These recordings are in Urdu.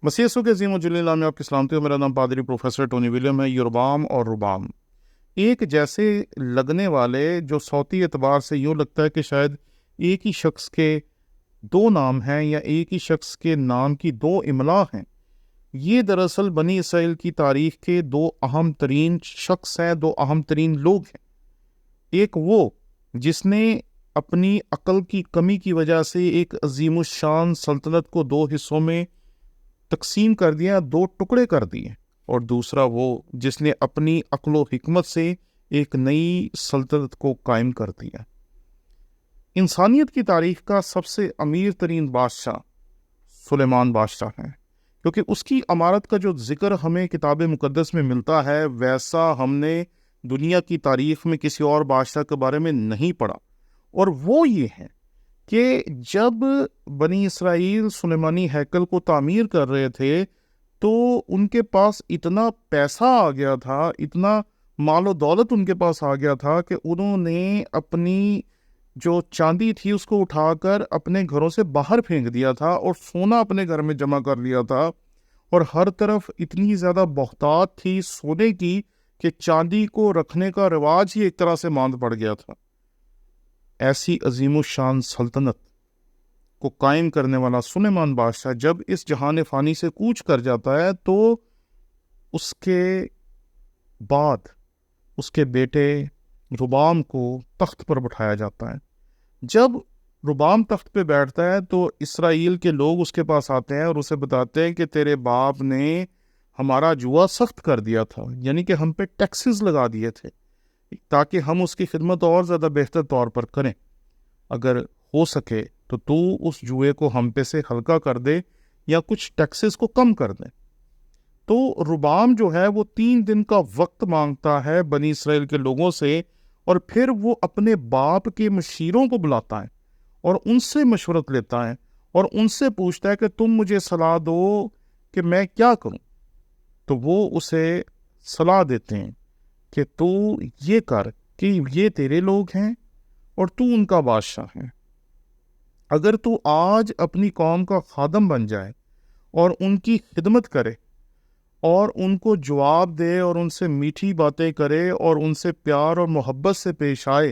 مسیح یسوع کے عظیم و جلیل نام میں آپ کی سلامتی ہو۔ میرا نام پادری پروفیسر ٹونی ولیم ہے۔ یربام اور ربام ایک جیسے لگنے والے، جو صوتی اعتبار سے یوں لگتا ہے کہ شاید ایک ہی شخص کے دو نام ہیں یا ایک ہی شخص کے نام کی دو املاء ہیں، یہ دراصل بنی اسرائیل کی تاریخ کے دو اہم ترین شخص ہیں، دو اہم ترین لوگ ہیں۔ ایک وہ جس نے اپنی عقل کی کمی کی وجہ سے ایک عظیم الشان سلطنت کو دو حصوں میں تقسیم کر دیا، دو ٹکڑے کر دیے، اور دوسرا وہ جس نے اپنی عقل و حکمت سے ایک نئی سلطنت کو قائم کر دیا۔ انسانیت کی تاریخ کا سب سے امیر ترین بادشاہ سلیمان بادشاہ ہے، کیونکہ اس کی عمارت کا جو ذکر ہمیں کتاب مقدس میں ملتا ہے ویسا ہم نے دنیا کی تاریخ میں کسی اور بادشاہ کے بارے میں نہیں پڑھا، اور وہ یہ ہے کہ جب بنی اسرائیل سلیمانی ہیکل کو تعمیر کر رہے تھے تو ان کے پاس اتنا پیسہ آ گیا تھا، اتنا مال و دولت ان کے پاس آ گیا تھا کہ انہوں نے اپنی جو چاندی تھی اس کو اٹھا کر اپنے گھروں سے باہر پھینک دیا تھا اور سونا اپنے گھر میں جمع کر لیا تھا، اور ہر طرف اتنی زیادہ بہتات تھی سونے کی کہ چاندی کو رکھنے کا رواج ہی ایک طرح سے ماند پڑ گیا تھا۔ ایسی عظیم الشان سلطنت کو قائم کرنے والا سلیمان بادشاہ جب اس جہان فانی سے کوچ کر جاتا ہے تو اس کے بعد اس کے بیٹے ربام کو تخت پر بٹھایا جاتا ہے۔ جب ربام تخت پہ بیٹھتا ہے تو اسرائیل کے لوگ اس کے پاس آتے ہیں اور اسے بتاتے ہیں کہ تیرے باپ نے ہمارا جوا سخت کر دیا تھا، یعنی کہ ہم پہ ٹیکسز لگا دیے تھے تاکہ ہم اس کی خدمت اور زیادہ بہتر طور پر کریں۔ اگر ہو سکے تو اس جوئے کو ہم پہ سے ہلکا کر دے یا کچھ ٹیکسز کو کم کر دے۔ تو ربام جو ہے وہ 3 دن کا وقت مانگتا ہے بنی اسرائیل کے لوگوں سے، اور پھر وہ اپنے باپ کے مشیروں کو بلاتا ہے اور ان سے مشورت لیتا ہے اور ان سے پوچھتا ہے کہ تم مجھے صلاح دو کہ میں کیا کروں۔ تو وہ اسے صلاح دیتے ہیں کہ تو یہ کر کہ یہ تیرے لوگ ہیں اور تو ان کا بادشاہ ہے۔ اگر تو آج اپنی قوم کا خادم بن جائے اور ان کی خدمت کرے اور ان کو جواب دے اور ان سے میٹھی باتیں کرے اور ان سے پیار اور محبت سے پیش آئے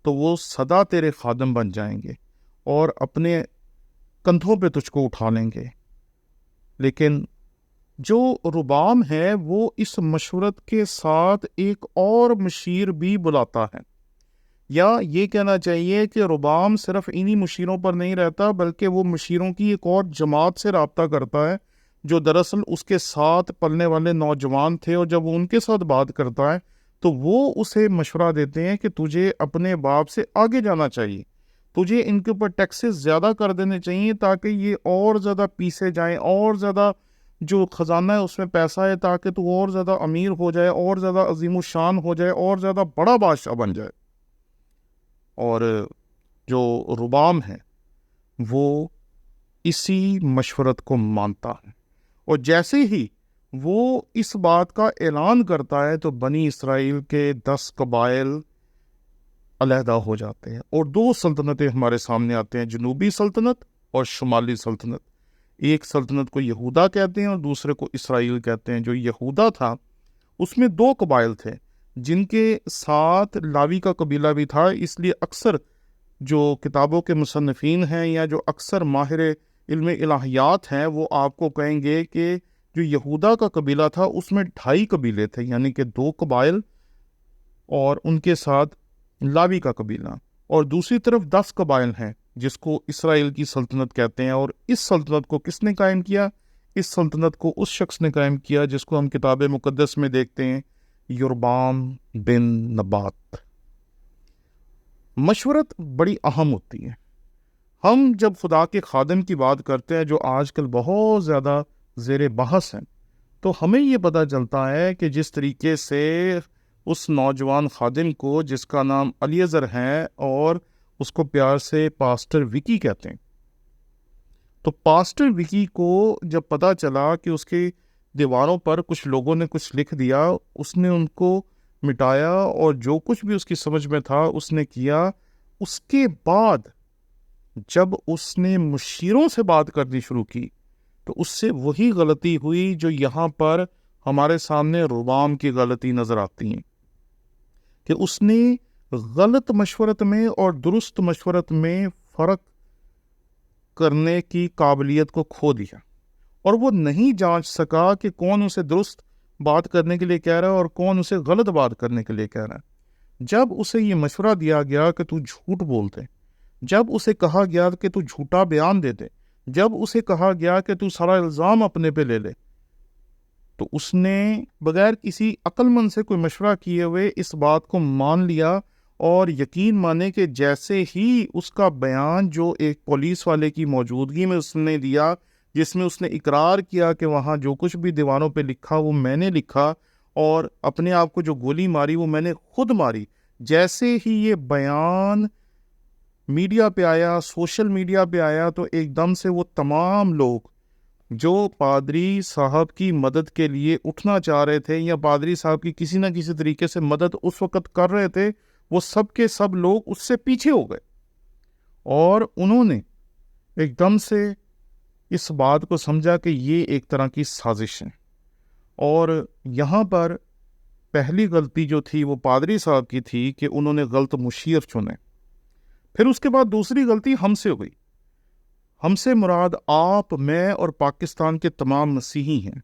تو وہ سدا تیرے خادم بن جائیں گے اور اپنے کندھوں پہ تجھ کو اٹھا لیں گے۔ لیکن جو ربام ہے وہ اس مشورت کے ساتھ ایک اور مشیر بھی بلاتا ہے، یا یہ کہنا چاہیے کہ ربام صرف انہی مشیروں پر نہیں رہتا بلکہ وہ مشیروں کی ایک اور جماعت سے رابطہ کرتا ہے جو دراصل اس کے ساتھ پلنے والے نوجوان تھے، اور جب وہ ان کے ساتھ بات کرتا ہے تو وہ اسے مشورہ دیتے ہیں کہ تجھے اپنے باپ سے آگے جانا چاہیے، تجھے ان کے اوپر ٹیکسز زیادہ کر دینے چاہیے تاکہ یہ اور زیادہ پیسے جائیں، اور زیادہ جو خزانہ ہے اس میں پیسہ ہے تاکہ تو اور زیادہ امیر ہو جائے، اور زیادہ عظیم الشان ہو جائے، اور زیادہ بڑا بادشاہ بن جائے۔ اور جو ربام ہے وہ اسی مشورت کو مانتا ہے، اور جیسے ہی وہ اس بات کا اعلان کرتا ہے تو بنی اسرائیل کے 10 قبائل علیحدہ ہو جاتے ہیں اور 2 سلطنتیں ہمارے سامنے آتے ہیں، جنوبی سلطنت اور شمالی سلطنت۔ ایک سلطنت کو یہودا کہتے ہیں اور دوسرے کو اسرائیل کہتے ہیں۔ جو یہودا تھا اس میں 2 قبائل تھے جن کے ساتھ لاوی کا قبیلہ بھی تھا، اس لیے اکثر جو کتابوں کے مصنفین ہیں یا جو اکثر ماہر علم الہیات ہیں وہ آپ کو کہیں گے کہ جو یہودا کا قبیلہ تھا اس میں 2.5 قبیلے تھے، یعنی کہ 2 قبائل اور ان کے ساتھ لاوی کا قبیلہ، اور دوسری طرف 10 قبائل ہیں جس کو اسرائیل کی سلطنت کہتے ہیں۔ اور اس سلطنت کو کس نے قائم کیا؟ اس سلطنت کو اس شخص نے قائم کیا جس کو ہم کتاب مقدس میں دیکھتے ہیں، یربام بن نبات۔ مشورت بڑی اہم ہوتی ہے۔ ہم جب خدا کے خادم کی بات کرتے ہیں جو آج کل بہت زیادہ زیر بحث ہیں، تو ہمیں یہ پتہ چلتا ہے کہ جس طریقے سے اس نوجوان خادم کو جس کا نام الیعزر ہے اور اس کو پیار سے پاسٹر وکی کہتے ہیں، تو پاسٹر وکی کو جب پتہ چلا کہ اس کی دیواروں پر کچھ لوگوں نے کچھ لکھ دیا، اس نے ان کو مٹایا اور جو کچھ بھی اس کی سمجھ میں تھا اس نے کیا۔ اس کے بعد جب اس نے مشیروں سے بات کرنی شروع کی تو اس سے وہی غلطی ہوئی جو یہاں پر ہمارے سامنے ربام کی غلطی نظر آتی ہیں، کہ اس نے غلط مشورت میں اور درست مشورت میں فرق کرنے کی قابلیت کو کھو دیا، اور وہ نہیں جانچ سکا کہ کون اسے درست بات کرنے کے لیے کہہ رہا ہے اور کون اسے غلط بات کرنے کے لیے کہہ رہا ہے۔ جب اسے یہ مشورہ دیا گیا کہ تو جھوٹ بولتے، جب اسے کہا گیا کہ تو جھوٹا بیان دے دے، جب اسے کہا گیا کہ تو سارا الزام اپنے پہ لے لے، تو اس نے بغیر کسی عقل مند سے کوئی مشورہ کیے ہوئے اس بات کو مان لیا، اور یقین مانے کہ جیسے ہی اس کا بیان جو ایک پولیس والے کی موجودگی میں اس نے دیا، جس میں اس نے اقرار کیا کہ وہاں جو کچھ بھی دیواروں پہ لکھا وہ میں نے لکھا، اور اپنے آپ کو جو گولی ماری وہ میں نے خود ماری، جیسے ہی یہ بیان میڈیا پہ آیا، سوشل میڈیا پہ آیا، تو ایک دم سے وہ تمام لوگ جو پادری صاحب کی مدد کے لیے اٹھنا چاہ رہے تھے یا پادری صاحب کی کسی نہ کسی طریقے سے مدد اس وقت کر رہے تھے، وہ سب کے سب لوگ اس سے پیچھے ہو گئے، اور انہوں نے ایک دم سے اس بات کو سمجھا کہ یہ ایک طرح کی سازش ہے۔ اور یہاں پر پہلی غلطی جو تھی وہ پادری صاحب کی تھی کہ انہوں نے غلط مشیر چنے۔ پھر اس کے بعد دوسری غلطی ہم سے ہوئی۔ ہم سے مراد آپ، میں اور پاکستان کے تمام مسیحی ہیں،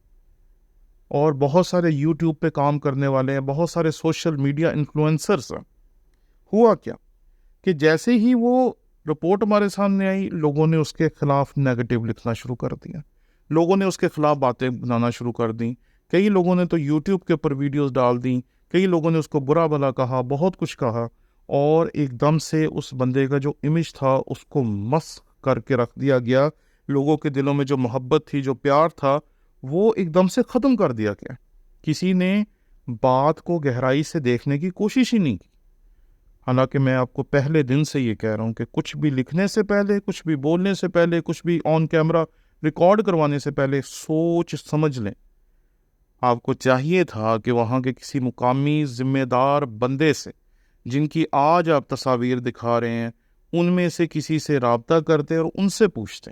اور بہت سارے یوٹیوب پہ کام کرنے والے ہیں، بہت سارے سوشل میڈیا انفلوئنسرز ہیں۔ ہوا کیا کہ جیسے ہی وہ رپورٹ ہمارے سامنے آئی، لوگوں نے اس کے خلاف نیگیٹو لکھنا شروع کر دیا، لوگوں نے اس کے خلاف باتیں بنانا شروع کر دیں، کئی لوگوں نے تو یوٹیوب کے اوپر ویڈیوز ڈال دیں، کئی لوگوں نے اس کو برا بھلا کہا، بہت کچھ کہا، اور ایک دم سے اس بندے کا جو امیج تھا اس کو مسخ کر کے رکھ دیا گیا۔ لوگوں کے دلوں میں جو محبت تھی، جو پیار تھا، وہ ایک دم سے ختم کر دیا گیا۔ کسی نے بات کو گہرائی سے دیکھنے کی کوشش ہی نہیں کی۔ حالانکہ میں آپ کو پہلے دن سے یہ کہہ رہا ہوں کہ کچھ بھی لکھنے سے پہلے، کچھ بھی بولنے سے پہلے، کچھ بھی آن کیمرہ ریکارڈ کروانے سے پہلے سوچ سمجھ لیں۔ آپ کو چاہیے تھا کہ وہاں کے کسی مقامی ذمہ دار بندے سے، جن کی آج آپ تصاویر دکھا رہے ہیں، ان میں سے کسی سے رابطہ کرتے اور ان سے پوچھتے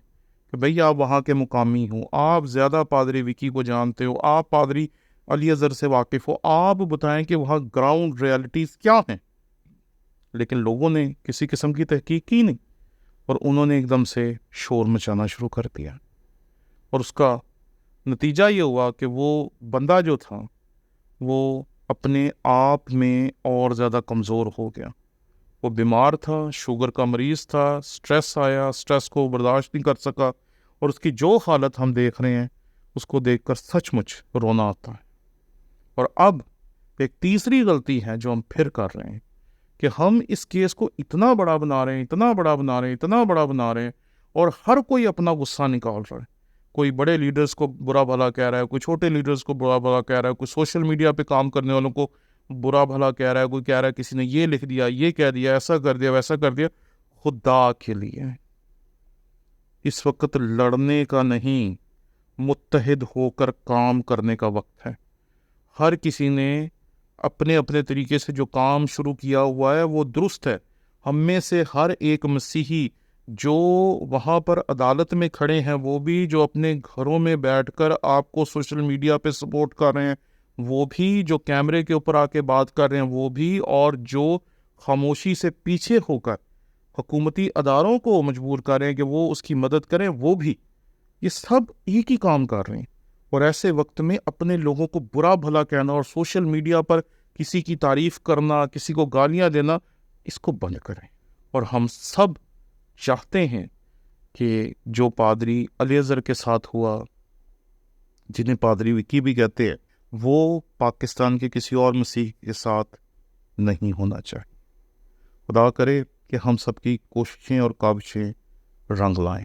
کہ بھئی آپ وہاں کے مقامی ہوں، آپ زیادہ پادری وکی کو جانتے ہو، آپ پادری علی اظہر سے واقف ہو، آپ بتائیں کہ وہاں گراؤنڈ ریالٹیز کیا ہیں۔ لیکن لوگوں نے کسی قسم کی تحقیق کی نہیں، اور انہوں نے ایک دم سے شور مچانا شروع کر دیا، اور اس کا نتیجہ یہ ہوا کہ وہ بندہ جو تھا وہ اپنے آپ میں اور زیادہ کمزور ہو گیا۔ وہ بیمار تھا، شوگر کا مریض تھا، سٹریس آیا، سٹریس کو برداشت نہیں کر سکا، اور اس کی جو حالت ہم دیکھ رہے ہیں اس کو دیکھ کر سچ مچ رونا آتا ہے۔ اور اب ایک تیسری غلطی ہے جو ہم پھر کر رہے ہیں، کہ ہم اس کیس کو اتنا بڑا بنا رہے ہیں، اتنا بڑا بنا رہے ہیں، اتنا بڑا بنا رہے ہیں، اور ہر کوئی اپنا غصہ نکال رہا ہے۔ کوئی بڑے لیڈرز کو برا بھلا کہہ رہا ہے، کوئی چھوٹے لیڈرز کو برا بھلا کہہ رہا ہے، کوئی سوشل میڈیا پہ کام کرنے والوں کو برا بھلا کہہ رہا ہے، کوئی کہہ رہا ہے کسی نے یہ لکھ دیا، یہ کہہ دیا، ایسا کر دیا، ویسا کر دیا۔ خدا کے لیے اس وقت لڑنے کا نہیں، متحد ہو کر کام کرنے کا وقت ہے۔ ہر کسی نے اپنے اپنے طریقے سے جو کام شروع کیا ہوا ہے وہ درست ہے۔ ہم میں سے ہر ایک مسیحی جو وہاں پر عدالت میں کھڑے ہیں، وہ بھی جو اپنے گھروں میں بیٹھ کر آپ کو سوشل میڈیا پہ سپورٹ کر رہے ہیں، وہ بھی جو کیمرے کے اوپر آ کے بات کر رہے ہیں، وہ بھی، اور جو خاموشی سے پیچھے ہو کر حکومتی اداروں کو مجبور کر رہے ہیں کہ وہ اس کی مدد کریں، وہ بھی، یہ سب ایک ہی کام کر رہے ہیں۔ اور ایسے وقت میں اپنے لوگوں کو برا بھلا کہنا اور سوشل میڈیا پر کسی کی تعریف کرنا، کسی کو گالیاں دینا، اس کو بند کریں۔ اور ہم سب چاہتے ہیں کہ جو پادری علی اظہر کے ساتھ ہوا، جنہیں پادری وکی بھی کہتے ہیں، وہ پاکستان کے کسی اور مسیح کے ساتھ نہیں ہونا چاہیے۔ خدا کرے کہ ہم سب کی کوششیں اور کاوشیں رنگ لائیں۔